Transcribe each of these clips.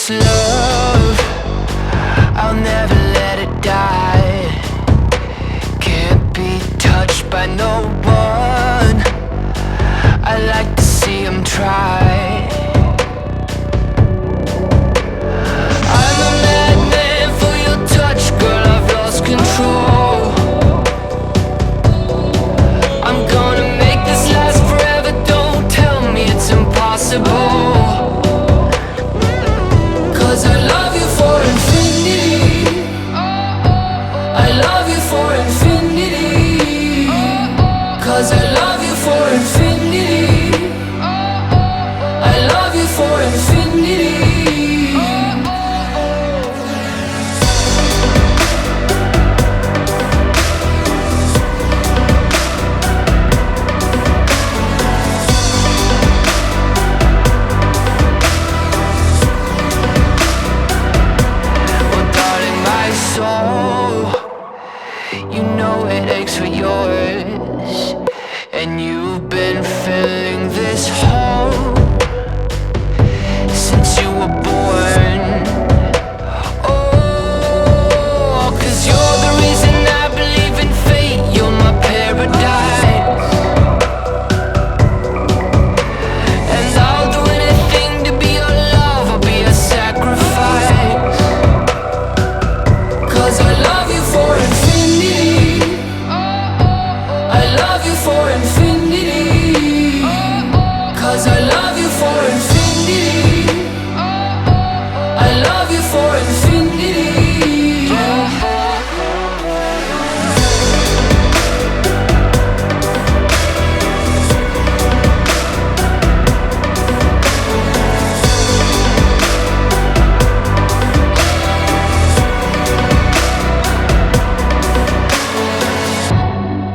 this love, I'll never let it die. Can't be touched by no one. I like to see him try. I'm a madman for your touch, girl, I've lost control. I'm gonna make this last forever, don't tell me it's impossible. 'Cause I love you for infinity. I love you for infinity. 'Cause I love you for infinity. I love you for infinity. Well, darling, my soul, you know it aches for yours, and you've been filling this hole since you were born. Oh, 'cause you're the reason I believe in fate. You're my paradise, and I'll do anything to be your love. I'll be a sacrifice. 'Cause I love you for infinity. I love you for infinity. 'Cause I love you for infinity. I love you for infinity.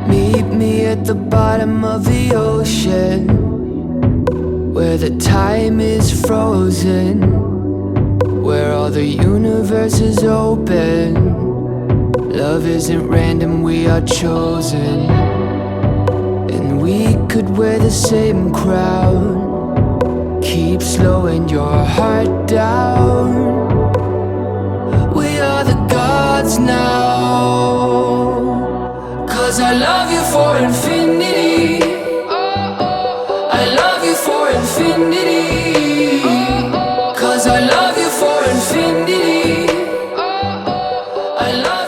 Meet me at the bottom of the ocean, where the time is frozen, where all the universe is open. Love isn't random, we are chosen. And we could wear the same crown. Keep slowing your heart down. We are the gods now. 'Cause I love you for infinity. I love you for infinity. 'Cause I love you for infinity. I love